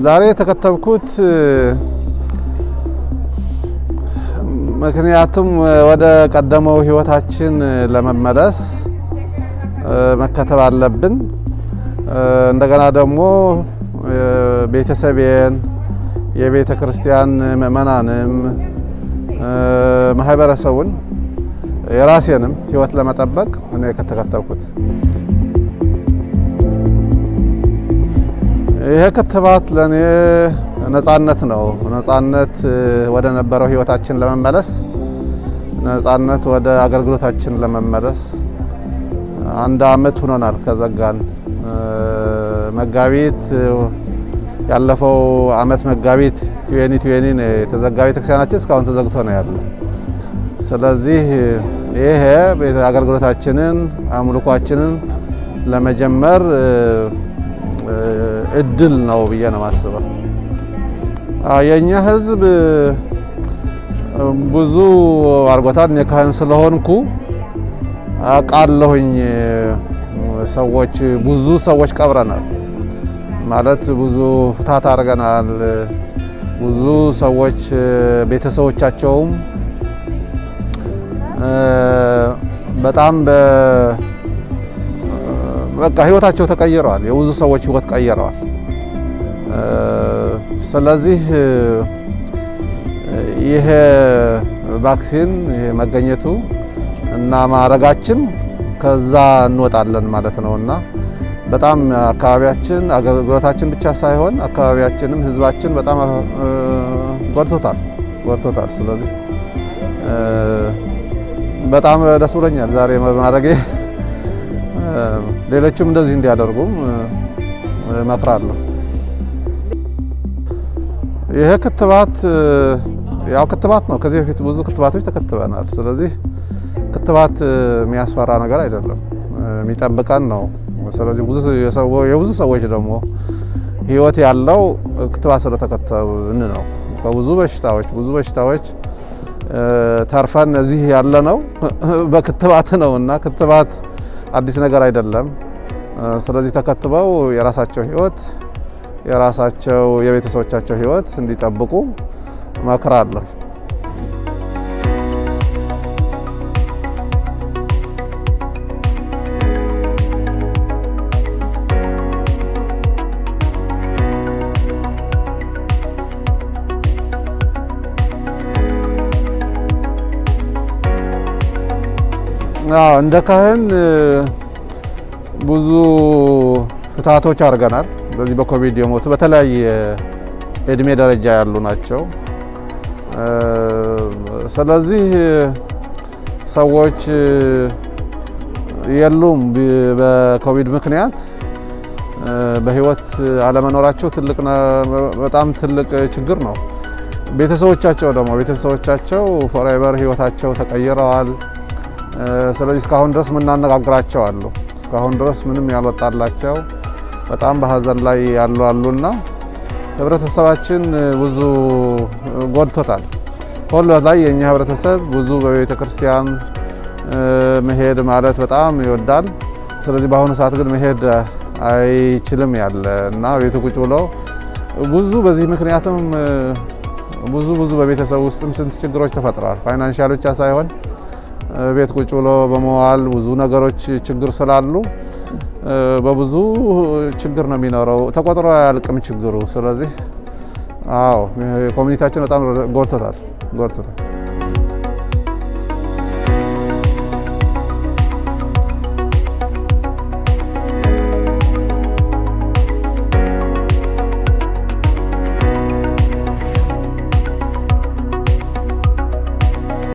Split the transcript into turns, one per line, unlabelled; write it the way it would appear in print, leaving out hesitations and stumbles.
ዛሬ ተከተብኩት ምክንያቱም ወደ ቀደመው ህይወታችን ለመመለስ መከተብ አለብን እንደገና ደግሞ ቤተሰቤን የቤተ ክርስቲያን ምእመናንም ማህበረሰቡን የራሴንም ህይወት ለመጠበቅ እኔ ከተከተብኩት ይሄ ክትባት ለኔ ነፃነት ነው ነፃነት ወደ ነበረው ህይወታችን ለመመለስ ነፃነት ወደ አገልግሎታችን ለመመለስ አንድ አመት ሆነናል ከዘጋን መጋቢት ያለፈው አመት መጋቢት 2020 የተዘጋ ቤተክርስቲያናችን እስካሁን ተዘግቶ ነው ያለው ስለዚህ ይሄ አገልግሎታችንን አምልኳችንን ለመጀመር እድል ነው ብዬ ነው ማስበው የኛ ህዝብ ብዙ አርጎታል የካህን ስለሆንኩ አቃለሁኝ ሰዎች ብዙ ሰዎች ቀብረናል ማለት ብዙ ፍታት አርገናል ብዙ ሰዎች ቤተሰቦቻቸውም በጣም በቃ ህይወታቸው ተቀይረዋል የብዙ ሰዎች ህይወት ቀይረዋል ስለዚህ ይሄ ቫክሲን ይሄ መገኘቱ እና ማረጋችን ከዛ እንወጣለን ማለት ነውና በጣም አካባቢያችን አገልግሎታችን ብቻ ሳይሆን አካባቢያችንም ህዝባችን በጣም ጎድቶታል ስለዚህ በጣም ደስ ብሎኛል ዛሬ ማረጌ ሌሎችም እንደዚህ እንዲያደርጉም መክራለሁ ይሄ ክትባት ያው ክትባት ነው ከዚህ በፊት ብዙ ክትባቶች ተከትበናል ስለዚህ ክትባት የሚያስፈራ ነገር አይደለም የሚጠብቀን ነው ስለዚህ የብዙ ሰዎች ደግሞ ህይወት ያለው ክትባት ስለተከተብን ነው ከብዙ በሽታዎች ተርፈን እዚህ ያለ ነው በክትባት ነውና ክትባት አዲስ ነገር አይደለም ስለዚህ ተከትበው የራሳቸው ህይወት የራሳቸው የቤተሰቦቻቸው ህይወት እንዲጠብቁ መክራለሁ እንደ ካህን ብዙ ፍታቶች አርገናል በዚህ በኮቪድ የሞቱ በተለያየ እድሜ ደረጃ ያሉ ናቸው ስለዚህ ሰዎች የሉም በኮቪድ ምክንያት በህይወት አለመኖራቸው በጣም ትልቅ ችግር ነው ቤተሰቦቻቸው ፎሬቨር ህይወታቸው ተቀይረዋል ስለዚህ እስካሁን ድረስ ምናነጋግራቸው አሉ እስካሁን ድረስ ምንም ያልወጣላቸው በጣም በሐዘን ላይ ያሉና ህብረተሰባችን ብዙ ጎድቶታል ሁሉ ላይ የኛ ህብረተሰብ ብዙ በቤተ ክርስቲያን መሄድ ማለት በጣም ይወዳል ስለዚህ በአሁኑ ሰዓት ግን መሄድ አይችልም ያለና ቤቱ ቁጭ ብሎ ብዙ በዚህ ምክንያቱም ብዙ በቤተሰብ ውስጥም ስንት ችግሮች ተፈጥረዋል ፋይናንሻል ብቻ ሳይሆን ቤት ቁጭ ብሎ በመዋል ብዙ ነገሮች ችግር ስላሉ በብዙ ችግር ነው የሚኖረው ተቆጥሮ ያልቅም ችግሩ ስለዚህ ኮሚኒቲያችን በጣም ጎድቶታል